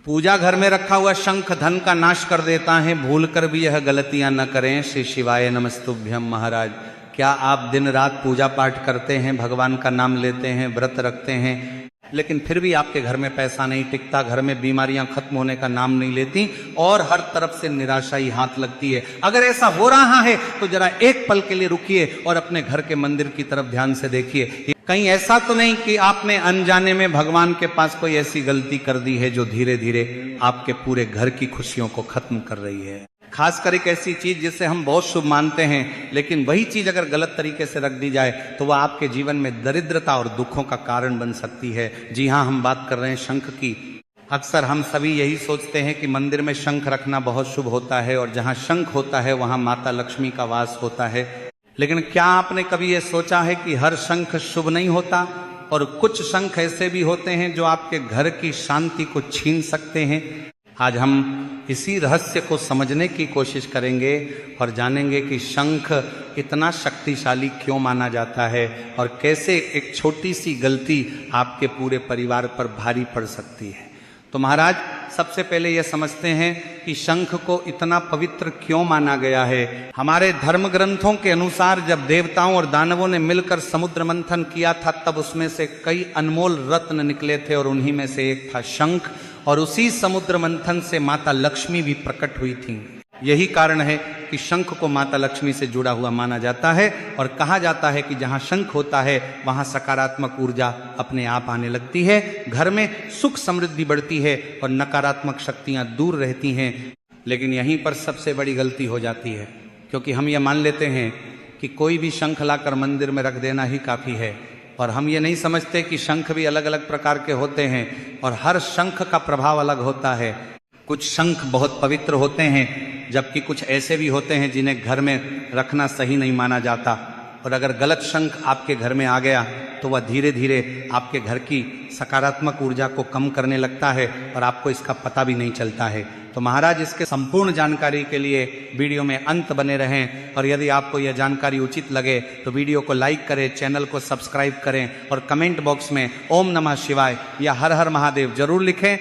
पूजा घर में रखा हुआ शंख धन का नाश कर देता है, भूल कर भी यह गलतियां न करें। श्री शिवाय नमस्तुभ्यम। महाराज, क्या आप दिन रात पूजा पाठ करते हैं, भगवान का नाम लेते हैं, व्रत रखते हैं, लेकिन फिर भी आपके घर में पैसा नहीं टिकता, घर में बीमारियां खत्म होने का नाम नहीं लेती और हर तरफ से निराशा ही हाथ लगती है? अगर ऐसा हो रहा है तो जरा एक पल के लिए रुकिए और अपने घर के मंदिर की तरफ ध्यान से देखिए। कहीं ऐसा तो नहीं कि आपने अनजाने में भगवान के पास कोई ऐसी गलती कर दी है जो धीरे धीरे आपके पूरे घर की खुशियों को खत्म कर रही है? खासकर एक ऐसी चीज जिसे हम बहुत शुभ मानते हैं, लेकिन वही चीज अगर गलत तरीके से रख दी जाए तो वह आपके जीवन में दरिद्रता और दुखों का कारण बन सकती है। जी हाँ, हम बात कर रहे हैं शंख की। अक्सर हम सभी यही सोचते हैं कि मंदिर में शंख रखना बहुत शुभ होता है और जहाँ शंख होता है वहाँ माता लक्ष्मी का वास होता है। लेकिन क्या आपने कभी ये सोचा है कि हर शंख शुभ नहीं होता और कुछ शंख ऐसे भी होते हैं जो आपके घर की शांति को छीन सकते हैं? आज हम इसी रहस्य को समझने की कोशिश करेंगे और जानेंगे कि शंख इतना शक्तिशाली क्यों माना जाता है और कैसे एक छोटी सी गलती आपके पूरे परिवार पर भारी पड़ सकती है। तो महाराज, सबसे पहले यह समझते हैं कि शंख को इतना पवित्र क्यों माना गया है। हमारे धर्म ग्रंथों के अनुसार जब देवताओं और दानवों ने मिलकर समुद्र मंथन किया था तब उसमें से कई अनमोल रत्न निकले थे और उन्हीं में से एक था शंख, और उसी समुद्र मंथन से माता लक्ष्मी भी प्रकट हुई थी। यही कारण है कि शंख को माता लक्ष्मी से जुड़ा हुआ माना जाता है और कहा जाता है कि जहाँ शंख होता है वहाँ सकारात्मक ऊर्जा अपने आप आने लगती है, घर में सुख समृद्धि बढ़ती है और नकारात्मक शक्तियाँ दूर रहती हैं। लेकिन यहीं पर सबसे बड़ी गलती हो जाती है, क्योंकि हम ये मान लेते हैं कि कोई भी शंख लाकर मंदिर में रख देना ही काफ़ी है, और हम ये नहीं समझते कि शंख भी अलग अलग प्रकार के होते हैं और हर शंख का प्रभाव अलग होता है। कुछ शंख बहुत पवित्र होते हैं, जबकि कुछ ऐसे भी होते हैं जिन्हें घर में रखना सही नहीं माना जाता, और अगर गलत शंख आपके घर में आ गया तो वह धीरे धीरे आपके घर की सकारात्मक ऊर्जा को कम करने लगता है और आपको इसका पता भी नहीं चलता है। तो महाराज, इसके संपूर्ण जानकारी के लिए वीडियो में अंत बने रहें, और यदि आपको यह जानकारी उचित लगे तो वीडियो को लाइक करें, चैनल को सब्सक्राइब करें और कमेंट बॉक्स में ओम नमः शिवाय या हर हर महादेव जरूर लिखें।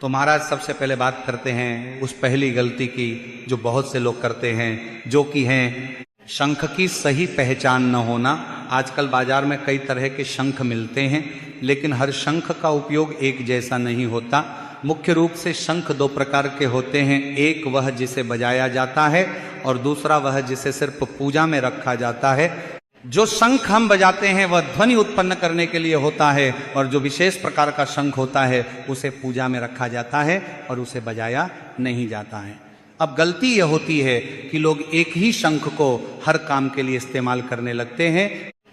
तो महाराज, सबसे पहले बात करते हैं उस पहली गलती की जो बहुत से लोग करते हैं, जो कि हैं शंख की सही पहचान न होना। आजकल बाजार में कई तरह के शंख मिलते हैं, लेकिन हर शंख का उपयोग एक जैसा नहीं होता। मुख्य रूप से शंख दो प्रकार के होते हैं, एक वह जिसे बजाया जाता है और दूसरा वह जिसे सिर्फ पूजा में रखा जाता है। जो शंख हम बजाते हैं वह ध्वनि उत्पन्न करने के लिए होता है, और जो विशेष प्रकार का शंख होता है उसे पूजा में रखा जाता है और उसे बजाया नहीं जाता है। अब गलती यह होती है कि लोग एक ही शंख को हर काम के लिए इस्तेमाल करने लगते हैं,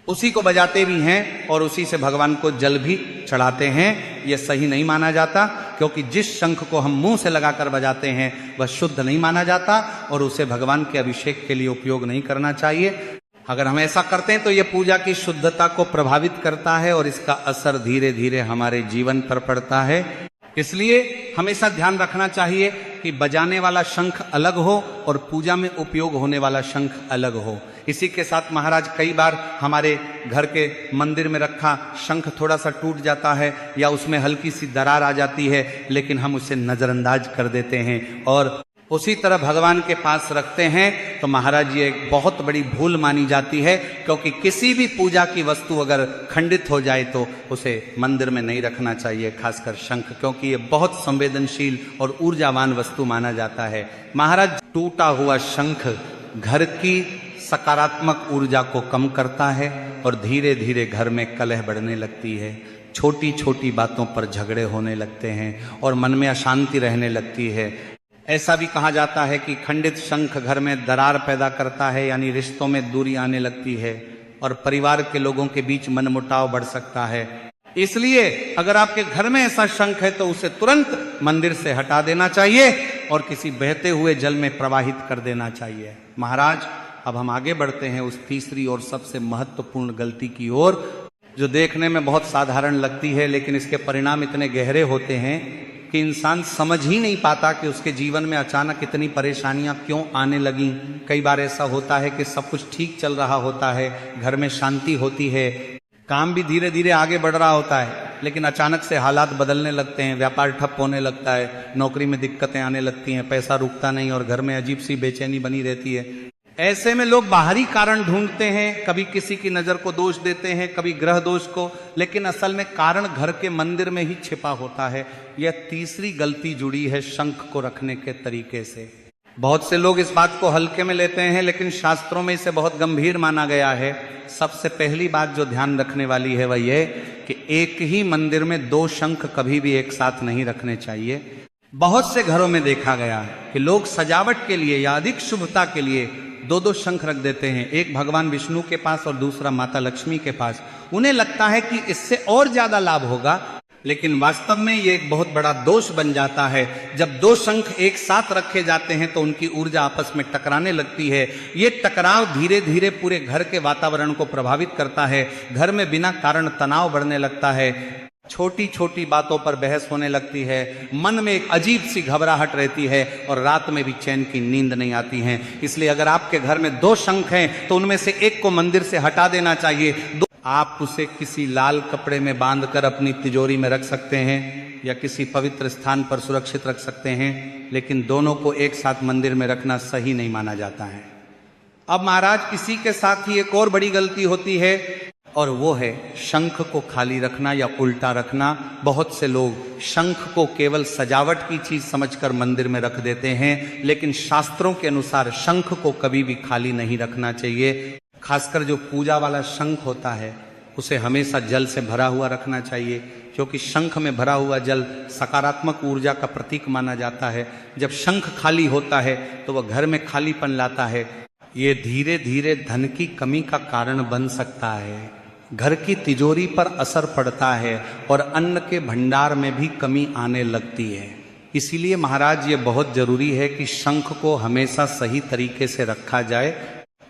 उसी को बजाते भी हैं और उसी से भगवान को जल भी चढ़ाते हैं। यह सही नहीं माना जाता, क्योंकि जिस शंख को हम मुंह से लगाकर बजाते हैं वह शुद्ध नहीं माना जाता और उसे भगवान के अभिषेक के लिए उपयोग नहीं करना चाहिए। अगर हम ऐसा करते हैं तो यह पूजा की शुद्धता को प्रभावित करता है और इसका असर धीरे धीरे हमारे जीवन पर पड़ता है। इसलिए हमेशा ध्यान रखना चाहिए कि बजाने वाला शंख अलग हो और पूजा में उपयोग होने वाला शंख अलग हो। इसी के साथ महाराज, कई बार हमारे घर के मंदिर में रखा शंख थोड़ा सा टूट जाता है या उसमें हल्की सी दरार आ जाती है, लेकिन हम उसे नज़रअंदाज कर देते हैं और उसी तरह भगवान के पास रखते हैं। तो महाराज, ये एक बहुत बड़ी भूल मानी जाती है, क्योंकि किसी भी पूजा की वस्तु अगर खंडित हो जाए तो उसे मंदिर में नहीं रखना चाहिए, खासकर शंख, क्योंकि ये बहुत संवेदनशील और ऊर्जावान वस्तु माना जाता है। महाराज, टूटा हुआ शंख घर की सकारात्मक ऊर्जा को कम करता है और धीरे धीरे घर में कलह बढ़ने लगती है। छोटी छोटी बातों पर झगड़े होने लगते हैं और मन में अशांति रहने लगती है। ऐसा भी कहा जाता है कि खंडित शंख घर में दरार पैदा करता है, यानी रिश्तों में दूरी आने लगती है और परिवार के लोगों के बीच मनमुटाव बढ़ सकता है। इसलिए अगर आपके घर में ऐसा शंख है तो उसे तुरंत मंदिर से हटा देना चाहिए और किसी बहते हुए जल में प्रवाहित कर देना चाहिए। महाराज, अब हम आगे बढ़ते हैं उस तीसरी और सबसे महत्वपूर्ण गलती की ओर, जो देखने में बहुत साधारण लगती है, लेकिन इसके परिणाम इतने गहरे होते हैं कि इंसान समझ ही नहीं पाता कि उसके जीवन में अचानक इतनी परेशानियां क्यों आने लगी। कई बार ऐसा होता है कि सब कुछ ठीक चल रहा होता है, घर में शांति होती है, काम भी धीरे धीरे आगे बढ़ रहा होता है, लेकिन अचानक से हालात बदलने लगते हैं, व्यापार ठप होने लगता है, नौकरी में दिक्कतें आने लगती हैं, पैसा रुकता नहीं और घर में अजीब सी बेचैनी बनी रहती है। ऐसे में लोग बाहरी कारण ढूंढते हैं, कभी किसी की नजर को दोष देते हैं, कभी ग्रह दोष को, लेकिन असल में कारण घर के मंदिर में ही छिपा होता है। यह तीसरी गलती जुड़ी है शंख को रखने के तरीके से। बहुत से लोग इस बात को हल्के में लेते हैं, लेकिन शास्त्रों में इसे बहुत गंभीर माना गया है। सबसे पहली बात जो ध्यान रखने वाली है वह यह कि एक ही मंदिर में दो शंख कभी भी एक साथ नहीं रखने चाहिए। बहुत से घरों में देखा गया है कि लोग सजावट के लिए या अधिक शुभता के लिए दो दो शंख रख देते हैं, एक भगवान विष्णु के पास और दूसरा माता लक्ष्मी के पास। उन्हें लगता है कि इससे और ज्यादा लाभ होगा, लेकिन वास्तव में ये एक बहुत बड़ा दोष बन जाता है। जब दो शंख एक साथ रखे जाते हैं तो उनकी ऊर्जा आपस में टकराने लगती है। ये टकराव धीरे धीरे पूरे घर के वातावरण को प्रभावित करता है। घर में बिना कारण तनाव बढ़ने लगता है, छोटी छोटी बातों पर बहस होने लगती है, मन में एक अजीब सी घबराहट रहती है और रात में भी चैन की नींद नहीं आती है। इसलिए अगर आपके घर में दो शंख हैं तो उनमें से एक को मंदिर से हटा देना चाहिए। आप उसे किसी लाल कपड़े में बांधकर अपनी तिजोरी में रख सकते हैं या किसी पवित्र स्थान पर सुरक्षित रख सकते हैं, लेकिन दोनों को एक साथ मंदिर में रखना सही नहीं माना जाता है। अब महाराज इसी के साथ ही एक और बड़ी गलती होती है और वो है शंख को खाली रखना या उल्टा रखना। बहुत से लोग शंख को केवल सजावट की चीज समझकर मंदिर में रख देते हैं, लेकिन शास्त्रों के अनुसार शंख को कभी भी खाली नहीं रखना चाहिए। खासकर जो पूजा वाला शंख होता है उसे हमेशा जल से भरा हुआ रखना चाहिए, क्योंकि शंख में भरा हुआ जल सकारात्मक ऊर्जा का प्रतीक माना जाता है। जब शंख खाली होता है तो वह घर में खालीपन लाता है। ये धीरे धीरे धन की कमी का कारण बन सकता है, घर की तिजोरी पर असर पड़ता है और अन्न के भंडार में भी कमी आने लगती है। इसीलिए महाराज ये बहुत जरूरी है कि शंख को हमेशा सही तरीके से रखा जाए।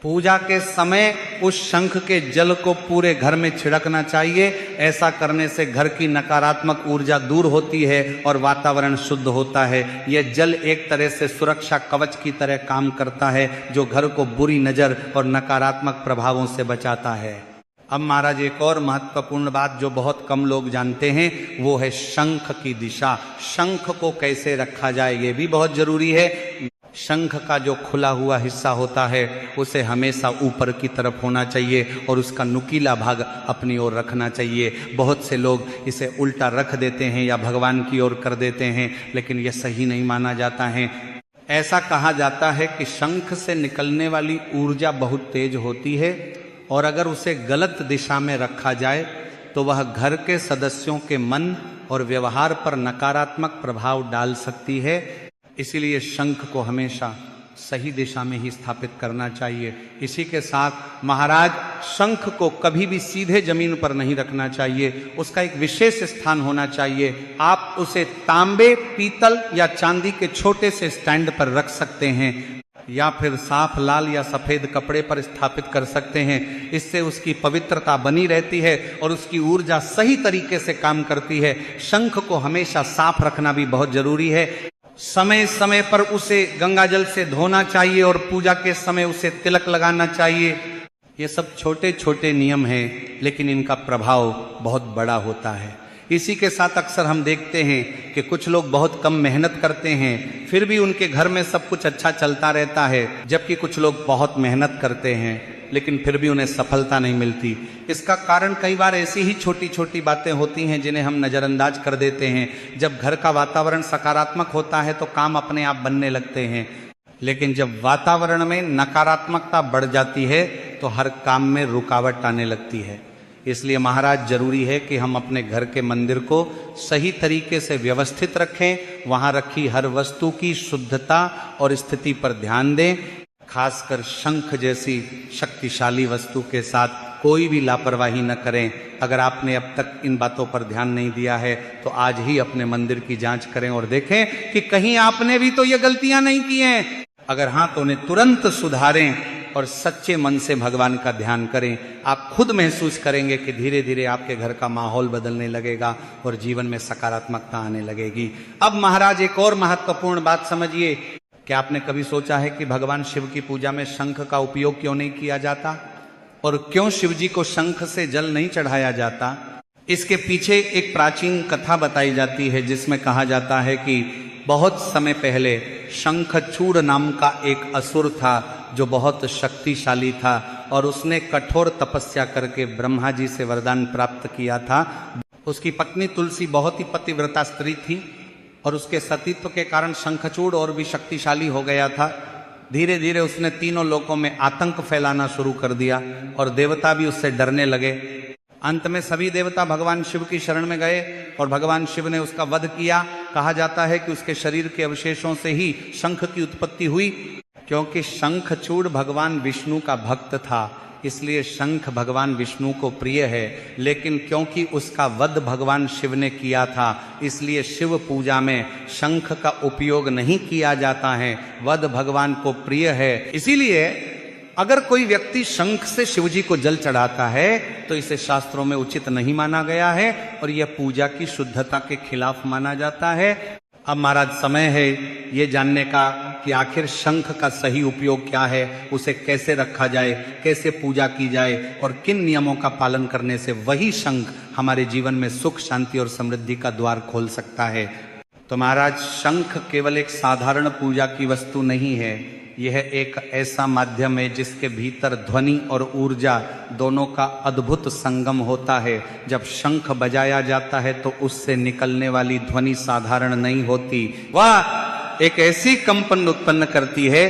पूजा के समय उस शंख के जल को पूरे घर में छिड़कना चाहिए। ऐसा करने से घर की नकारात्मक ऊर्जा दूर होती है और वातावरण शुद्ध होता है। यह जल एक तरह से सुरक्षा कवच की तरह काम करता है, जो घर को बुरी नजर और नकारात्मक प्रभावों से बचाता है। अब महाराज एक और महत्वपूर्ण बात जो बहुत कम लोग जानते हैं वो है शंख की दिशा। शंख को कैसे रखा जाए ये भी बहुत जरूरी है। शंख का जो खुला हुआ हिस्सा होता है उसे हमेशा ऊपर की तरफ होना चाहिए और उसका नुकीला भाग अपनी ओर रखना चाहिए। बहुत से लोग इसे उल्टा रख देते हैं या भगवान की ओर कर देते हैं, लेकिन यह सही नहीं माना जाता है। ऐसा कहा जाता है कि शंख से निकलने वाली ऊर्जा बहुत तेज होती है और अगर उसे गलत दिशा में रखा जाए तो वह घर के सदस्यों के मन और व्यवहार पर नकारात्मक प्रभाव डाल सकती है। इसीलिए शंख को हमेशा सही दिशा में ही स्थापित करना चाहिए। इसी के साथ महाराज शंख को कभी भी सीधे जमीन पर नहीं रखना चाहिए, उसका एक विशेष स्थान होना चाहिए। आप उसे तांबे, पीतल या चांदी के छोटे से स्टैंड पर रख सकते हैं या फिर साफ लाल या सफेद कपड़े पर स्थापित कर सकते हैं। इससे उसकी पवित्रता बनी रहती है और उसकी ऊर्जा सही तरीके से काम करती है। शंख को हमेशा साफ रखना भी बहुत जरूरी है। समय समय पर उसे गंगा जल से धोना चाहिए और पूजा के समय उसे तिलक लगाना चाहिए। ये सब छोटे छोटे नियम हैं, लेकिन इनका प्रभाव बहुत बड़ा होता है। इसी के साथ अक्सर हम देखते हैं कि कुछ लोग बहुत कम मेहनत करते हैं, फिर भी उनके घर में सब कुछ अच्छा चलता रहता है, जबकि कुछ लोग बहुत मेहनत करते हैं लेकिन फिर भी उन्हें सफलता नहीं मिलती। इसका कारण कई बार ऐसी ही छोटी छोटी बातें होती हैं जिन्हें हम नज़रअंदाज कर देते हैं। जब घर का वातावरण सकारात्मक होता है तो काम अपने आप बनने लगते हैं, लेकिन जब वातावरण में नकारात्मकता बढ़ जाती है तो हर काम में रुकावट आने लगती है। इसलिए महाराज जरूरी है कि हम अपने घर के मंदिर को सही तरीके से व्यवस्थित रखें, वहाँ रखी हर वस्तु की शुद्धता और स्थिति पर ध्यान दें। खासकर शंख जैसी शक्तिशाली वस्तु के साथ कोई भी लापरवाही न करें। अगर आपने अब तक इन बातों पर ध्यान नहीं दिया है तो आज ही अपने मंदिर की जांच करें और देखें कि कहीं आपने भी तो ये गलतियां नहीं की हैं। अगर हाँ तो उन्हें तुरंत सुधारें और सच्चे मन से भगवान का ध्यान करें। आप खुद महसूस करेंगे कि धीरे धीरे आपके घर का माहौल बदलने लगेगा और जीवन में सकारात्मकता आने लगेगी। अब महाराज एक और महत्वपूर्ण बात समझिए। क्या आपने कभी सोचा है कि भगवान शिव की पूजा में शंख का उपयोग क्यों नहीं किया जाता और क्यों शिव जी को शंख से जल नहीं चढ़ाया जाता? इसके पीछे एक प्राचीन कथा बताई जाती है जिसमें कहा जाता है कि बहुत समय पहले शंखचूड़ नाम का एक असुर था जो बहुत शक्तिशाली था और उसने कठोर तपस्या करके ब्रह्मा जी से वरदान प्राप्त किया था। उसकी पत्नी तुलसी बहुत ही पतिव्रता स्त्री थी और उसके सतीत्व के कारण शंखचूड़ और भी शक्तिशाली हो गया था। धीरे धीरे उसने तीनों लोकों में आतंक फैलाना शुरू कर दिया और देवता भी उससे डरने लगे। अंत में सभी देवता भगवान शिव की शरण में गए और भगवान शिव ने उसका वध किया। कहा जाता है कि उसके शरीर के अवशेषों से ही शंख की उत्पत्ति हुई। क्योंकि शंखचूड़ भगवान विष्णु का भक्त था इसलिए शंख भगवान विष्णु को प्रिय है, लेकिन क्योंकि उसका वध भगवान शिव ने किया था इसलिए शिव पूजा में शंख का उपयोग नहीं किया जाता है। वध भगवान को प्रिय है, इसीलिए अगर कोई व्यक्ति शंख से शिवजी को जल चढ़ाता है तो इसे शास्त्रों में उचित नहीं माना गया है और यह पूजा की शुद्धता के खिलाफ माना जाता है। अब महाराज समय है ये जानने का कि आखिर शंख का सही उपयोग क्या है, उसे कैसे रखा जाए, कैसे पूजा की जाए और किन नियमों का पालन करने से वही शंख हमारे जीवन में सुख, शांति और समृद्धि का द्वार खोल सकता है। तो महाराज, शंख केवल एक साधारण पूजा की वस्तु नहीं है, यह एक ऐसा माध्यम है जिसके भीतर ध्वनि और ऊर्जा दोनों का अद्भुत संगम होता है। जब शंख बजाया जाता है तो उससे निकलने वाली ध्वनि साधारण नहीं होती, वह एक ऐसी कंपन उत्पन्न करती है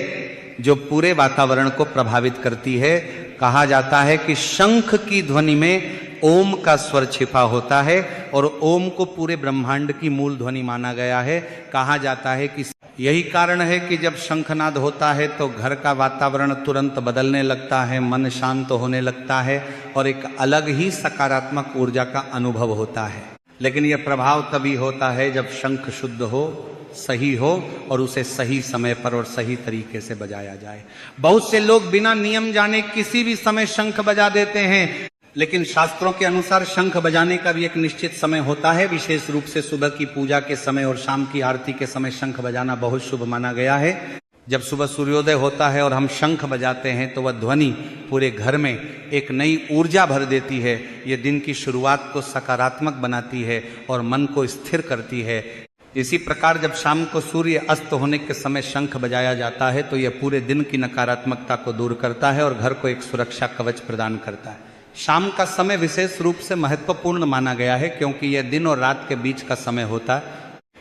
जो पूरे वातावरण को प्रभावित करती है। कहा जाता है कि शंख की ध्वनि में ओम का स्वर छिपा होता है और ओम को पूरे ब्रह्मांड की मूल ध्वनि माना गया है। कहा जाता है कि यही कारण है कि जब शंखनाद होता है तो घर का वातावरण तुरंत बदलने लगता है, मन शांत होने लगता है और एक अलग ही सकारात्मक ऊर्जा का अनुभव होता है। लेकिन यह प्रभाव तभी होता है जब शंख शुद्ध हो, सही हो और उसे सही समय पर और सही तरीके से बजाया जाए। बहुत से लोग बिना नियम जाने किसी भी समय शंख बजा देते हैं, लेकिन शास्त्रों के अनुसार शंख बजाने का भी एक निश्चित समय होता है। विशेष रूप से सुबह की पूजा के समय और शाम की आरती के समय शंख बजाना बहुत शुभ माना गया है। जब सुबह सूर्योदय होता है और हम शंख बजाते हैं तो वह ध्वनि पूरे घर में एक नई ऊर्जा भर देती है। ये दिन की शुरुआत को सकारात्मक बनाती है और मन को स्थिर करती है। इसी प्रकार जब शाम को सूर्य अस्त होने के समय शंख बजाया जाता है तो यह पूरे दिन की नकारात्मकता को दूर करता है और घर को एक सुरक्षा कवच प्रदान करता है। शाम का समय विशेष रूप से महत्वपूर्ण माना गया है क्योंकि यह दिन और रात के बीच का समय होता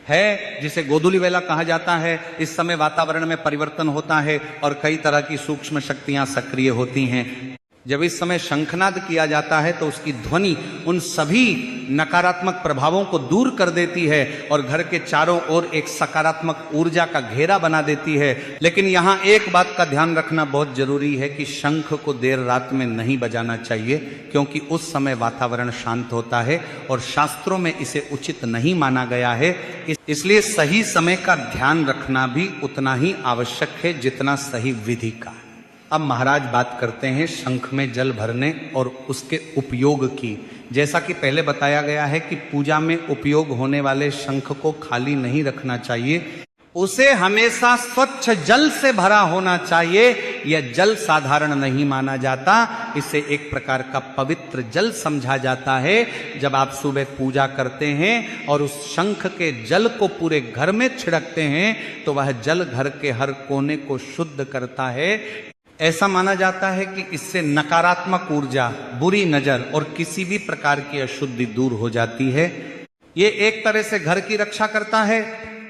है, जिसे गोधूली वेला कहा जाता है। इस समय वातावरण में परिवर्तन होता है और कई तरह की सूक्ष्म शक्तियां सक्रिय होती हैं। जब इस समय शंखनाद किया जाता है तो उसकी ध्वनि उन सभी नकारात्मक प्रभावों को दूर कर देती है और घर के चारों ओर एक सकारात्मक ऊर्जा का घेरा बना देती है। लेकिन यहाँ एक बात का ध्यान रखना बहुत जरूरी है कि शंख को देर रात में नहीं बजाना चाहिए क्योंकि उस समय वातावरण शांत होता है और शास्त्रों में इसे उचित नहीं माना गया है। इसलिए सही समय का ध्यान रखना भी उतना ही आवश्यक है जितना सही विधि का। अब महाराज बात करते हैं शंख में जल भरने और उसके उपयोग की। जैसा कि पहले बताया गया है कि पूजा में उपयोग होने वाले शंख को खाली नहीं रखना चाहिए, उसे हमेशा स्वच्छ जल से भरा होना चाहिए। यह जल साधारण नहीं माना जाता, इसे एक प्रकार का पवित्र जल समझा जाता है। जब आप सुबह पूजा करते हैं और उस शंख के जल को पूरे घर में छिड़कते हैं तो वह जल घर के हर कोने को शुद्ध करता है। ऐसा माना जाता है कि इससे नकारात्मक ऊर्जा, बुरी नजर और किसी भी प्रकार की अशुद्धि दूर हो जाती है। ये एक तरह से घर की रक्षा करता है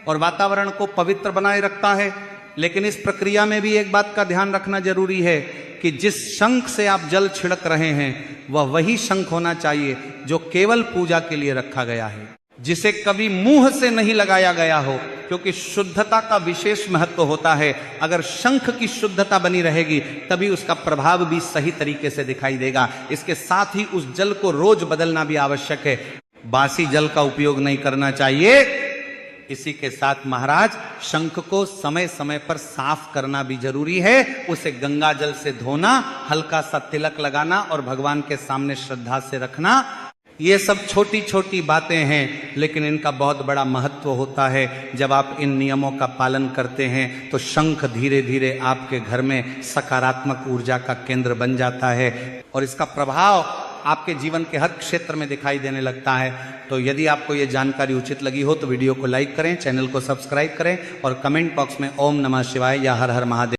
और वातावरण को पवित्र बनाए रखता है। लेकिन इस प्रक्रिया में भी एक बात का ध्यान रखना जरूरी है कि जिस शंख से आप जल छिड़क रहे हैं वह वही शंख होना चाहिए जो केवल पूजा के लिए रखा गया है, जिसे कभी मुंह से नहीं लगाया गया हो, क्योंकि शुद्धता का विशेष महत्व होता है। अगर शंख की शुद्धता बनी रहेगी तभी उसका प्रभाव भी सही तरीके से दिखाई देगा। इसके साथ ही उस जल को रोज बदलना भी आवश्यक है, बासी जल का उपयोग नहीं करना चाहिए। इसी के साथ महाराज शंख को समय समय पर साफ करना भी जरूरी है। उसे गंगा जल से धोना, हल्का सा तिलक लगाना और भगवान के सामने श्रद्धा से रखना, ये सब छोटी छोटी बातें हैं लेकिन इनका बहुत बड़ा महत्व होता है। जब आप इन नियमों का पालन करते हैं तो शंख धीरे धीरे आपके घर में सकारात्मक ऊर्जा का केंद्र बन जाता है और इसका प्रभाव आपके जीवन के हर क्षेत्र में दिखाई देने लगता है। तो यदि आपको ये जानकारी उचित लगी हो तो वीडियो को लाइक करें, चैनल को सब्सक्राइब करें और कमेंट बॉक्स में ओम नमः शिवाय या हर हर महादेव